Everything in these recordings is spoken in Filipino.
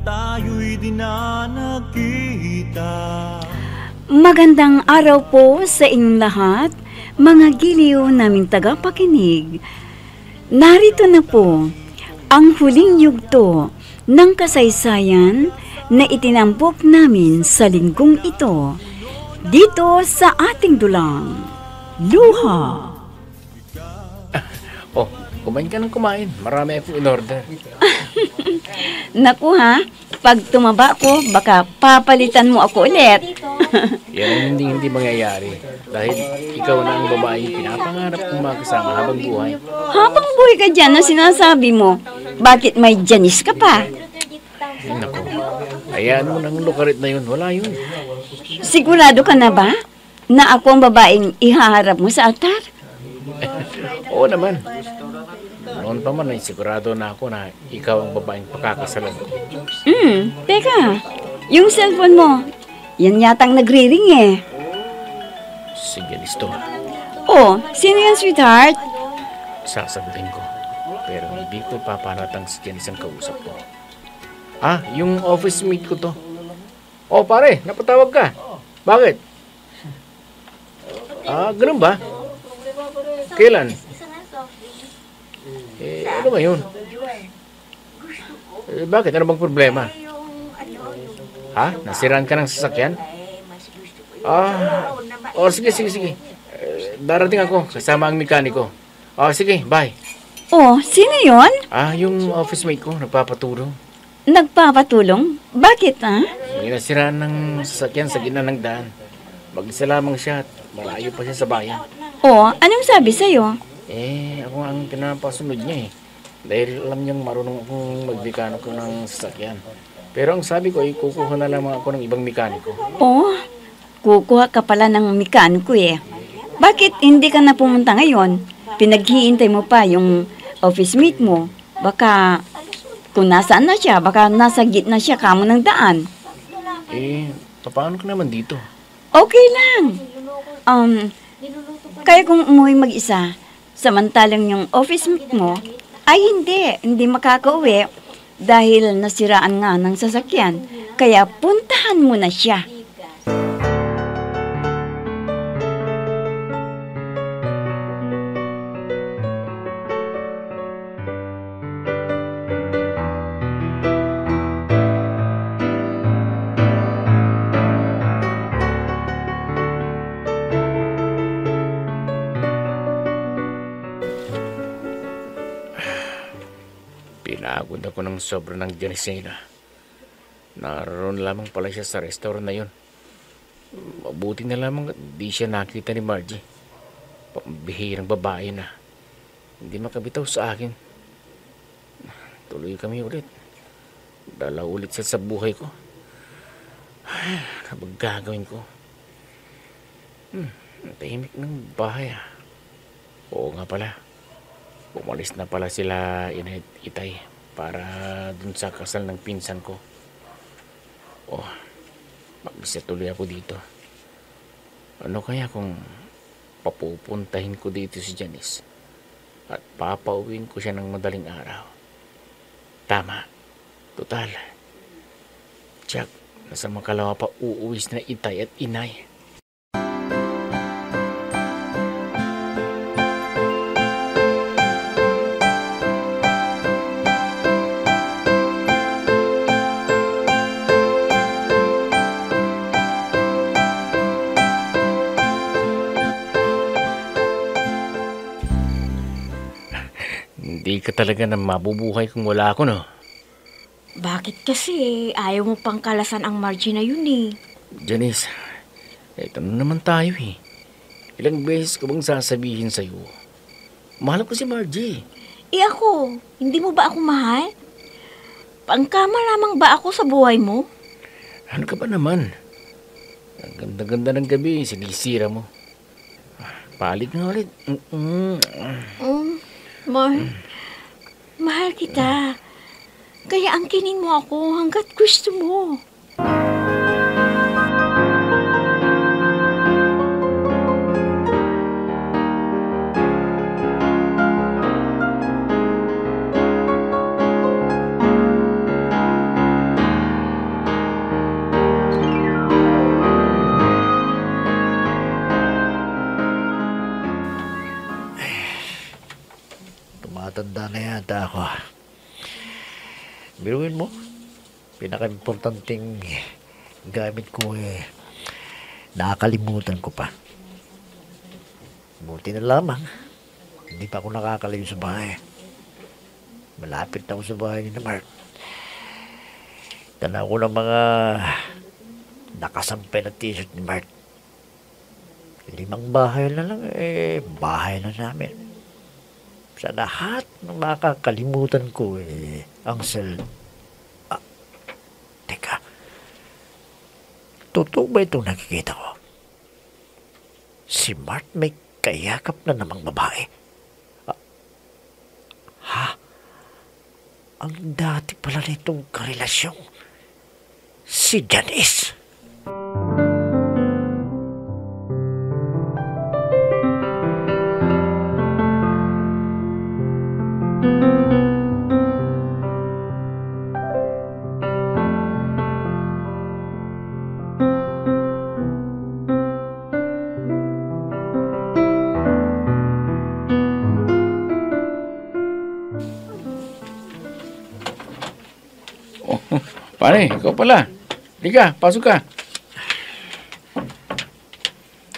tayo'y di na nagkita. Magandang araw po sa inyong lahat, mga giliw naming tagapakinig. Narito na po ang huling yugto ng kasaysayan na itinampok namin sa linggong ito, dito sa ating dulang, Luha. Oh, kumain ka ng kumain. Marami akong in-order. Naku ha, pag tumaba ko, baka papalitan mo ako ulit. Yan ang hindi mangyayari. Dahil ikaw na ang babae pinapangarap kong makasama habang buhay. Habang buhay ka dyan na sinasabi mo, bakit may Janice ka pa? Naku, hayaan mo ng lukarit na yun. Wala yun. Sigurado ka na ba na ako ang babaeng ihaharap mo sa altar? Oo naman. Noon pa man ay sigurado na ako na ikaw ang babaeng pakakasalan ko. Teka, yung cellphone mo, yan yatang nagre-ring eh. Sige, listo. Oh, sino yan, sweetheart? Sasagutin ko. Pero hindi ko papanatang si Janice ang kausap ko. Ah, yung office mate ko to. Oh, pare, napatawag ka. Bakit? Ah, ganun ba? Kailan? Ano ba yun? Bakit? Ano bang problema? Ha? Nasiraan ka ng sasakyan? Ah, oh, sige. Darating ako, kasama ang mekaniko. Oh, sige, bye. Oh, sino yon? Ah, yung office mate ko, nagpapatulong. Nagpapatulong? Bakit, ha? May nasiraan ng sasakyan sa gitna ng daan. Mag-isa lamang siya at malayo pa siya sa bayan. Oh, anong sabi sa'yo? Ako ang pinapasunod niya eh. Dahil alam niyang marunong akong magmekaniko ng sasakyan. Pero ang sabi ko ay kukuha na lamang ako ng ibang mekaniko. Oh, kukuha ka pala ng mekaniko eh. Bakit hindi ka na pumunta ngayon? Pinaghihintay mo pa yung office mate mo. Baka kung nasaan na siya, baka nasa gitna siya kamo ng daan. Paano ka naman dito? Okay lang. Kaya kung umuwi mag-isa, samantalang yung office mate mo, ay hindi makakauwi dahil nasiraan nga ng sasakyan. Kaya puntahan mo na siya. Pinagod ako ng sobra ng Janice. Naroon lamang pala siya sa restaurant na yun. Mabuti na lamang di siya nakita ni Margie. Pambihirang babae na. Hindi makabitaw sa akin. Tuloy kami ulit. Dalaw ulit siya sa buhay ko. Ano ba gagawin ko? Ang tahimik ng bahay. Oo nga pala. Umalis na pala sila Itay para dun sa kasal ng pinsan ko. Mag-isa tuloy ako dito. Ano kaya kung papupuntahin ko dito si Janice at papauwiin ko siya ng madaling araw? Tama. Total. Tsak, nasa makalawa pa uuwis na Itay at Inay. Hindi ka talaga na mabubuhay kung wala ako, no? Bakit kasi ayaw mo pang kalasan ang Margie na yun eh? Janice, eto na naman tayo eh. Ilang beses ko bang sasabihin sa'yo? Mahal ko si Margie. Ako, hindi mo ba ako mahal? Pangkama lamang ba ako sa buhay mo? Ano ka ba naman? Ang ganda-ganda ng gabi, sinisira mo. Palig na ulit. Mahal kita. Kaya angkinin mo ako hanggat gusto mo. Matanda na yata ako. Biruin mo, pinaka-importanting gamit ko nakakalimutan ko pa. Buti na lamang, hindi pa ako nakakalayo sa bahay. Malapit na ako sa bahay ni Mark. Dala ko ng mga nakasampay na t-shirt ni Mark. 5 bahay na lang, bahay na namin. Sa lahat ng makakalimutan ko, ang teka. Totoo ba itong nakikita ko? Si Mark may kayakap na namang babae. Ang dati pala nitong karelasyong si Janice. Pare, ikaw pala. Liga, pasok ka.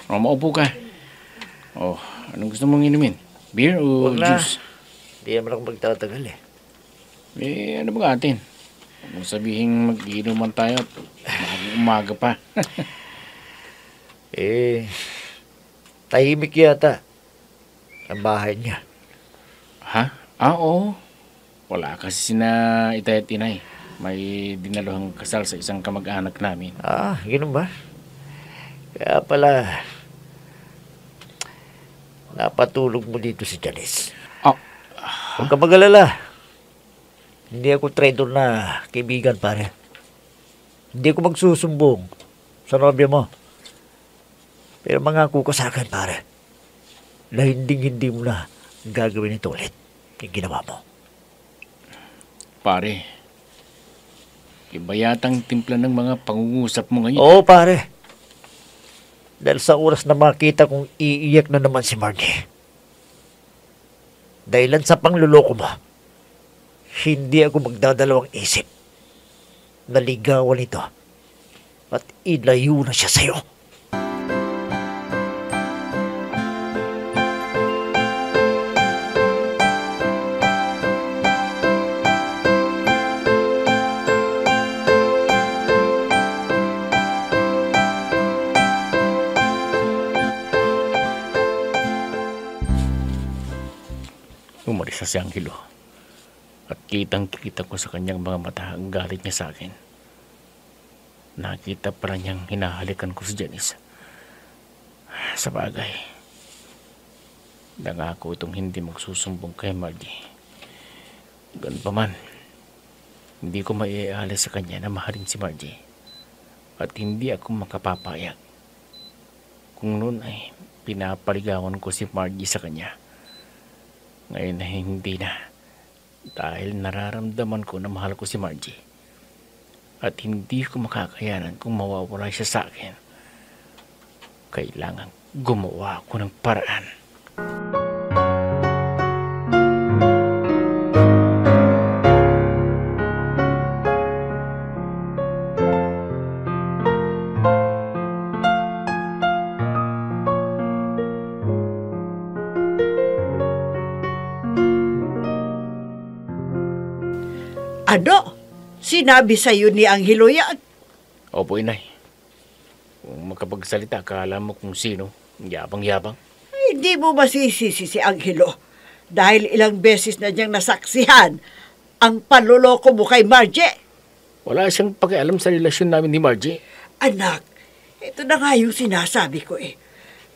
Maupo ka. Anong gusto mong inumin? Beer o Huwag na. juice? Di naman ako magtatagal Ano ba atin? Huwag mong sabihin mag-iinuman tayo at umaga pa. Tahimik yata ang bahay niya. Ha? Oo. Wala kasi sina itay at inay. May dinaluhang kasal sa isang kamag-anak namin. Ganun ba? Kaya pala, napatulog mo dito si Janice. Huwag ka mag-alala. Hindi ako traitor na kaibigan, pare. Hindi ako magsusumbong sa nobya mo. Pero mangako ka sa akin, pare, na hindi mo na gagawin ito ulit yung ginawa mo. Pare, iba yatang timpla ng mga pangungusap mo ngayon. Oo, pare. Dahil sa oras na makita kong iiyak na naman si Margie. Dahilan sa pangluloko mo, hindi ako magdadalawang isip. Naligawan ito at ilayo na siya sa'yo. Umalis na si Angelo. At kitang-kita ko sa kanyang mga mata ang galit niya sa akin. Nakita pa niyang hinahalikan ko si Janice. Sa bagay, nangako itong hindi magsusumbong kay Margie. Ganun pa man, hindi ko maiaalis sa kanya na mahalin si Margie. At hindi ako makapapayag. Kung noon ay pinapaligawan ko si Margie sa kanya, ngayon ay hindi na. Dahil nararamdaman ko na mahal ko si Margie. At hindi ko makakayanan kung mawawala siya sa akin. Kailangan gumawa ako ng paraan. Ano? Sinabi sa'yo ni Angelo yan? Opo, inay. Kung makapagsalita, akala mo kung sino. Yabang-yabang. Hindi mo masisisi si Angelo dahil ilang beses na niyang nasaksihan ang panloloko mo kay Margie. Wala siyang pakialam sa relasyon namin ni Margie. Anak, ito na nga yung sinasabi ko eh.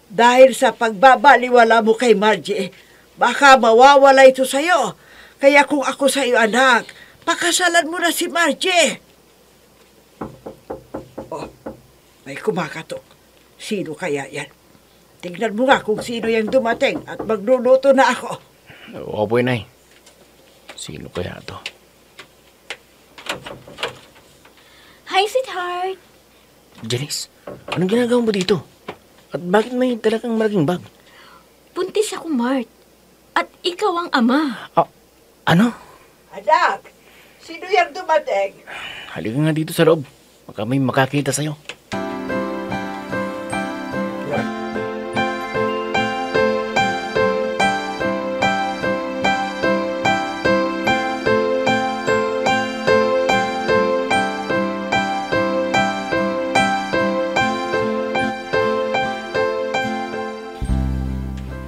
Dahil sa pagbabaliwala mo kay Margie, baka mawawala ito sa'yo. Kaya kung ako sa'yo, anak, pakasalan mo na si Margie. Oh, may kumakatok. Sino kaya yan? Tingnan mo nga kung sino yung dumating at magluluto na ako. Opo, inay. Sino kaya to? Hi, sweetheart. Janice, anong ginagawa mo dito? At bakit may talagang malaking bag? Buntis ako, Mart. At ikaw ang ama. Ano? Anak, sino yung dumating? Halika nga dito sa loob. Baka may makakita sa'yo.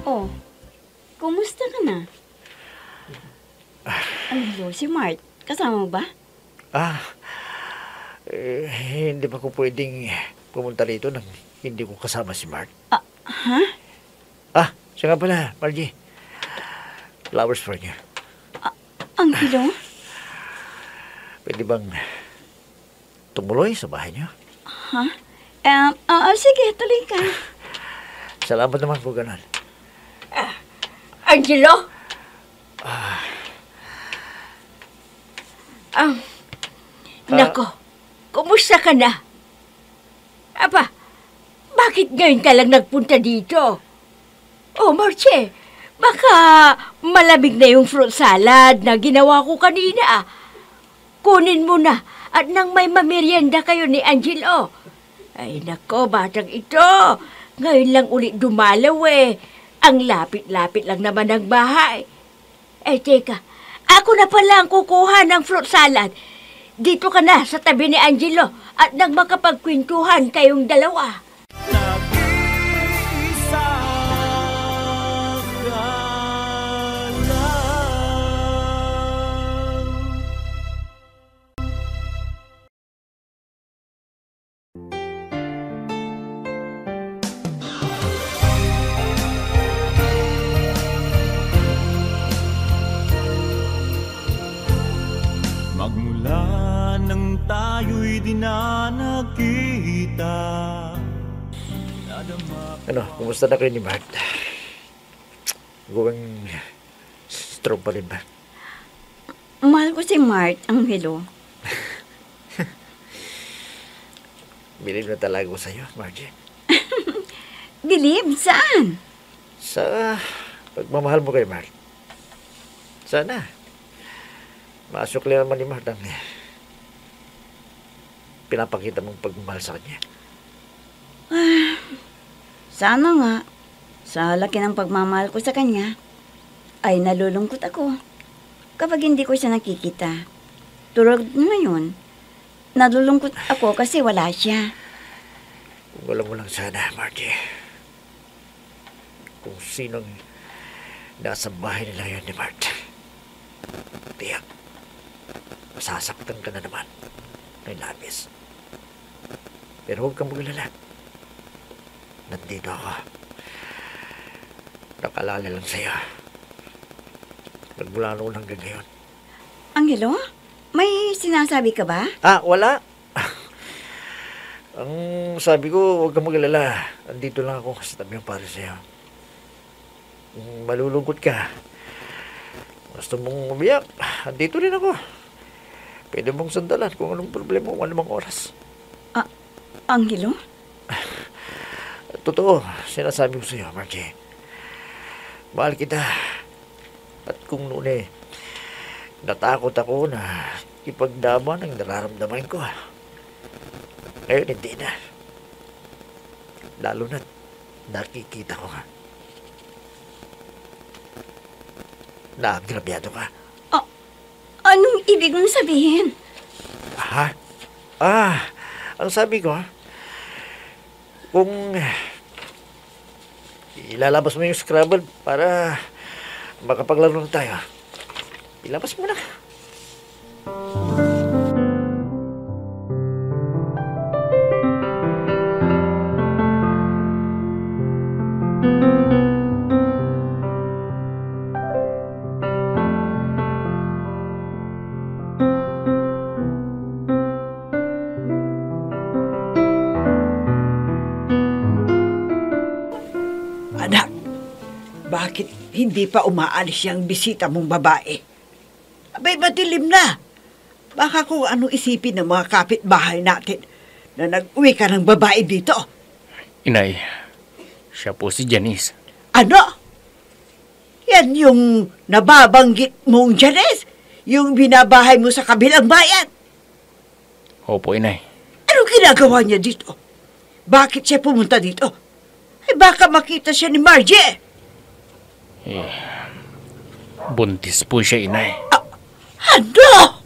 Oh, kumusta ka na? Ano, si Mart, kasama mo ba? Hindi ba ko pwedeng pumunta rito nang hindi ko kasama si Mark? Ha? Siya nga pala, Margie. Flowers for niya. Angelo? Pwede bang tumuloy sa bahay niyo? Ha? Sige, tuloy ka. Salamat naman po ganun. Angelo? Nako, kumusta ka na? Aba, bakit ngayon ka lang nagpunta dito? Oh, Marche, baka malamig na yung fruit salad na ginawa ko kanina. Kunin mo na at nang may mamerienda kayo ni Angelo. Ay nako, batang ito. Ngayon lang ulit dumalaw eh. Ang lapit-lapit lang naman ng bahay. Teka, ako na pala ang kukuha ng fruit salad. Dito ka na sa tabi ni Angelo at nang makapagkwentuhan kayong dalawa. Nag-isa ka lang. Magmula nang tayo'y di na nagkita. Kumusta na kayo ni Mark? Going strong pa rin ba? Mahal ko si Mart, Angelo. Bilib na talaga ko sa'yo, Margie. Believe, saan? Sa pagmamahal mo kay Mark. Sana. Masukli naman ni Mark ang pinapakita mong pagmamahal sa kanya. Sana nga, sa laki ng pagmamahal ko sa kanya, ay nalulungkot ako kapag hindi ko siya nakikita. Tulad ngayon, nalulungkot ako kasi wala siya. Kung alam mo lang sana, Margie, kung sinong nasa bahay nila yun ni Mark, tiyak, masasaktan ka na naman ng labis. Pero huwag kang magalala. Nandito ako. Nakalala lang sa'yo. Nagmula noon hanggang ngayon. Angelo, may sinasabi ka ba? Wala. Ang sabi ko, huwag kang magalala. Andito lang ako sa tabi ng para sa'yo. Kung malulungkot ka, gusto mong umiyak, andito rin ako. Pwede mong sandalan kung anong problema mo, anumang oras. Angelo? Totoo, sinasabi ko sa'yo, Margie. Mahal kita. At kung noon natakot ako na ipagdaman ang nararamdaman ko. Ngayon, hindi na. Lalo na nakikita ko nga. Naagrabyado ka. Anong ibig mong sabihin? Ang sabi ko, kung ilalabas mo yung Scrabble para makapaglaro na tayo, ilabas mo na. Anak, bakit hindi pa umaalis yung bisita mong babae? Abay, madilim na. Baka kung ano isipin ng mga kapitbahay natin na nag-uwi ka ng babae dito. Inay, siya po si Janice. Ano? Yan yung nababanggit mong Janice, yung binabahay mo sa kabilang bayan. Opo, inay. Anong ginagawa niya dito? Bakit siya pumunta dito? Eh baka makita siya ni Margie. Buntis po siya, inay. Ano?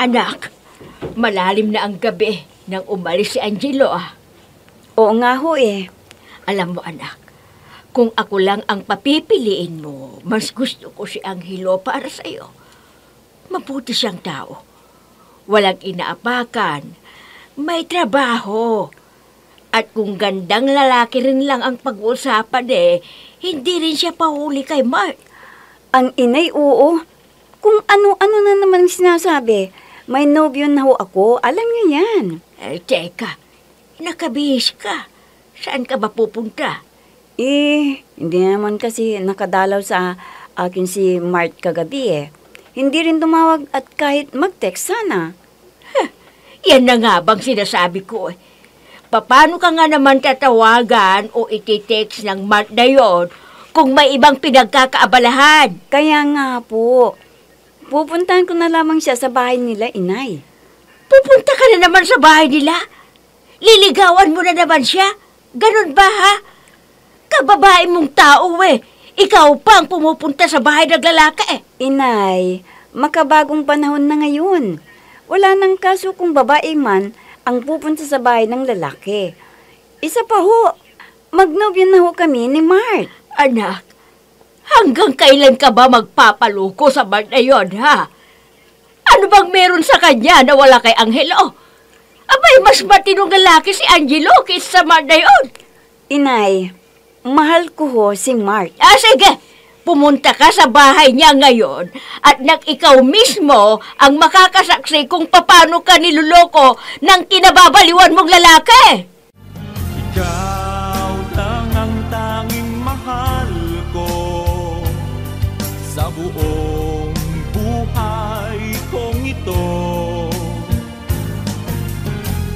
Anak, malalim na ang gabi nang umalis si Angelo Oo nga ho eh. Alam mo anak, kung ako lang ang papipiliin mo, mas gusto ko si Angelo para sa iyo. Mabuti siyang tao. Walang inaapakan. May trabaho. At kung gandang lalaki rin lang ang pag-uusapan hindi rin siya pahuli kay Mark. Ang inay, oo. Kung ano-ano na naman sinasabi. May nobyo na ho ako. Alam niyo yan. Teka, nakabihis ka. Saan ka ba pupunta? Hindi naman kasi nakadalaw sa akin si Mart kagabi Hindi rin tumawag at kahit mag-text sana. Yan na nga bang sinasabi ko Paano ka nga naman tatawagan o iti-text ng Mart na yon kung may ibang pinagkakaabalahan? Kaya nga po. Pupuntahan ko na lamang siya sa bahay nila, inay. Pupunta ka na naman sa bahay nila? Liligawan mo na naman siya? Ganon ba ha? Kababae mong tao Ikaw pa ang pumupunta sa bahay ng lalaki Inay, makabagong panahon na ngayon. Wala nang kaso kung babae man ang pupunta sa bahay ng lalaki. Isa pa ho, magnobyo na ho kami ni Mart. Anak, hanggang kailan ka ba magpapaluko sa Mart na yon, ha? Ano bang meron sa kanya na wala kay Angelo? Abay, mas matinong lalaki si Angelo kaysa sa Mart na yon. Inay, mahal ko ho si Mart. Sige, pumunta ka sa bahay niya ngayon at ikaw mismo ang makakasaksi kung paano ka niluloko ng kinababaliwan mong lalaki. Ikaw lang ang tanging mahal ko sa buong buhay kong ito.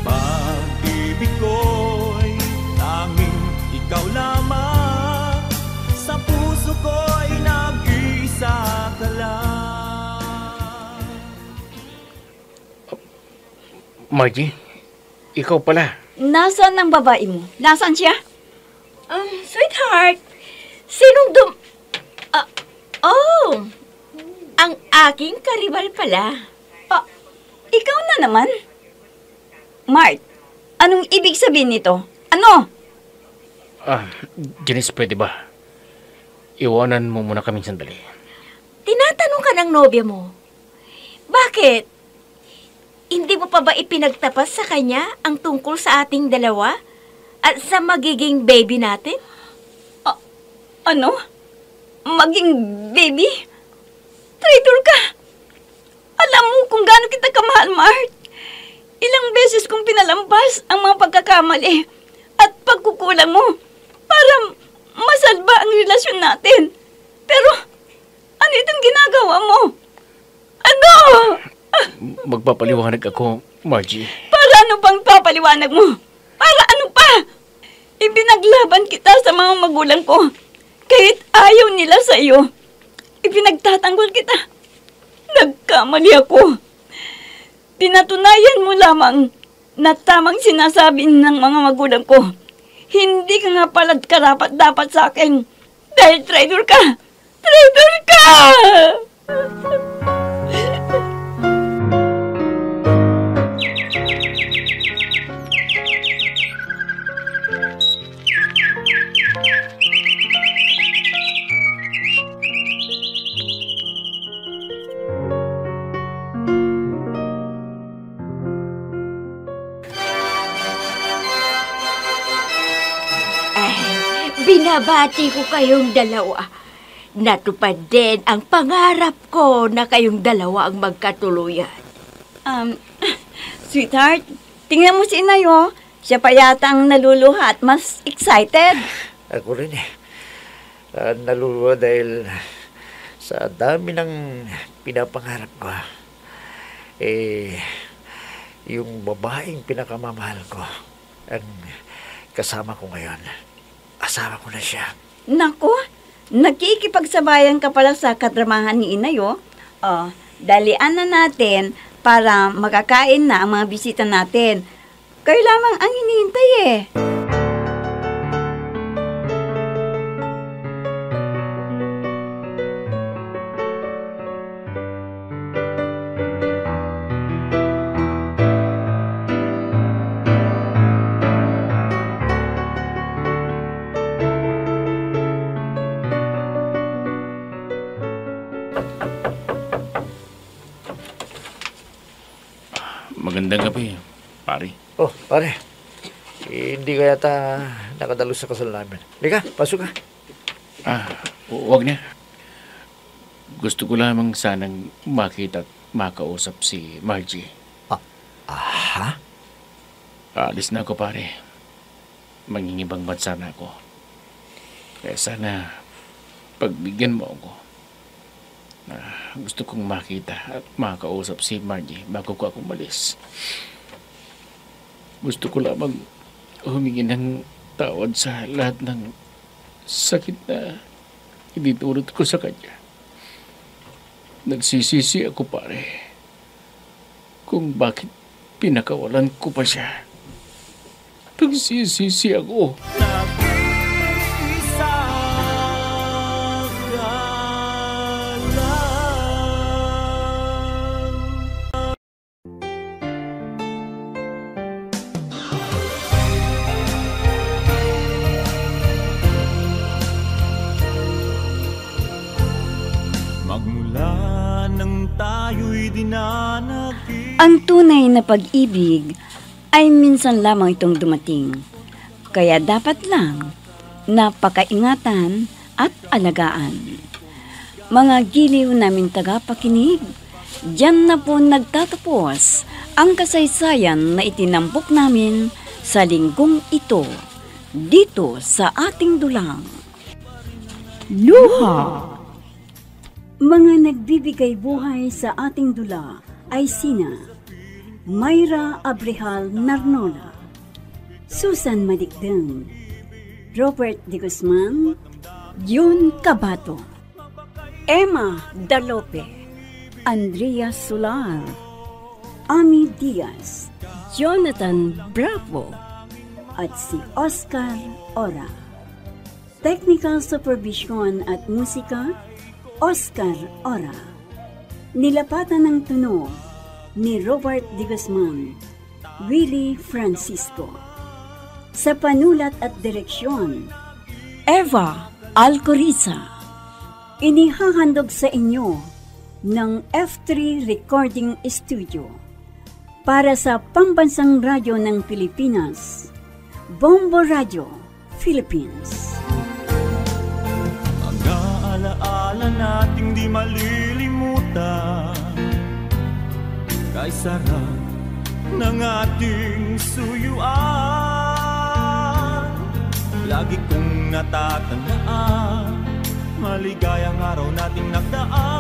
Pag-ibig ko'y tanging ikaw lamang, sa puso ko'y nag-iisa ka lang. Margie, ikaw pala. Nasaan ang babae mo? Nasaan siya? Sweetheart, sinong ang aking karibal pala. Ikaw na naman. Mart, anong ibig sabihin nito? Ano? Janice, pwede ba? Iwanan mo muna kaming sandali. Tinatanong ka ng nobya mo. Bakit? Hindi mo pa ba ipinagtapas sa kanya ang tungkol sa ating dalawa at sa magiging baby natin? Ano? Maging baby? Traitor ka! Alam mo kung gaano kita kamahal, Mart. Ilang beses kong pinalampas ang mga pagkakamali at pagkukulang mo para masalba ang relasyon natin. Pero, ano itong ginagawa mo? Ano? Magpapaliwanag ako, Margie. Para ano bang papaliwanag mo? Para ano pa? Ibinaglaban kita sa mga magulang ko. Kahit ayaw nila sa iyo. Ipinagtatanggol kita. Nagkamali ako. Pinatunayan mo lamang na tamang sinasabi ng mga magulang ko. Hindi ka nga pala karapat dapat sa akin. Dahil traitor ka! Traitor ka! Binabati ko kayong dalawa. Natupad din ang pangarap ko na kayong dalawa ang magkatuluyan. Sweetheart, tingnan mo si inay, oh. Siya pa yata ang naluluha at mas excited. Ako rin eh. Naluluwa dahil sa dami ng pinapangarap ko. Yung babaeng pinakamamahal ko ang kasama ko ngayon. Asawa ko na siya. Naku, nakikipagsabayan ka pala sa kadramahan ni Inay, oh. Dalian na natin para makakain na ang mga bisita natin. Kayo lamang ang hinihintay eh. Magandang gabi, pare. Oh, pare. Hindi ka yata nakadalo sa kasal namin. Lika, pasok ka. Huwag na. Gusto ko lamang sanang makita at makausap si Margie. Ha? Alis na ako, pare. Mangingibang bansa na ako. Kaya sana pagbigyan mo ako. Gusto kong makita at makausap si Margie bago ko umalis. Gusto ko lamang humingi ng tawad sa lahat ng sakit na idinulot ko sa kanya. Nagsisisi ako, pare, kung bakit pinakawalan ko pa siya. Nagsisisi ako. Nag-iisa ka lang. Magmula nang tayo'y dinanagin. Ang tunay na pag-ibig ay minsan lamang itong dumating. Kaya dapat lang napakaingatan at alagaan. Mga giliw naming tagapakinig, diyan na po nagtatapos ang kasaysayan na itinampok namin sa linggong ito, dito sa ating dulang. Luha! Mga nagbibigay buhay sa ating dula ay sina Mayra Abrehal Narnola, Susan Madigdeng, Robert De Guzman, June Cabato, Emma Dalope, Andrea Solar, Ami Diaz, Jonathan Bravo, at si Oscar Ora. Technical Supervision at Musika, Oscar Ora. Nilapatan ng tunog ni Robert De Guzman, Willie Francisco. Sa panulat at direksyon, Eva Alcoriza. Inihahandog sa inyo ng F3 Recording Studio para sa Pambansang Radyo ng Pilipinas, Bombo Radio, Philippines. Alaala nating di malilimutan, kay sarap ng ating suyuan. Lagi kong natatandaan, maligayang araw nating nagdaan.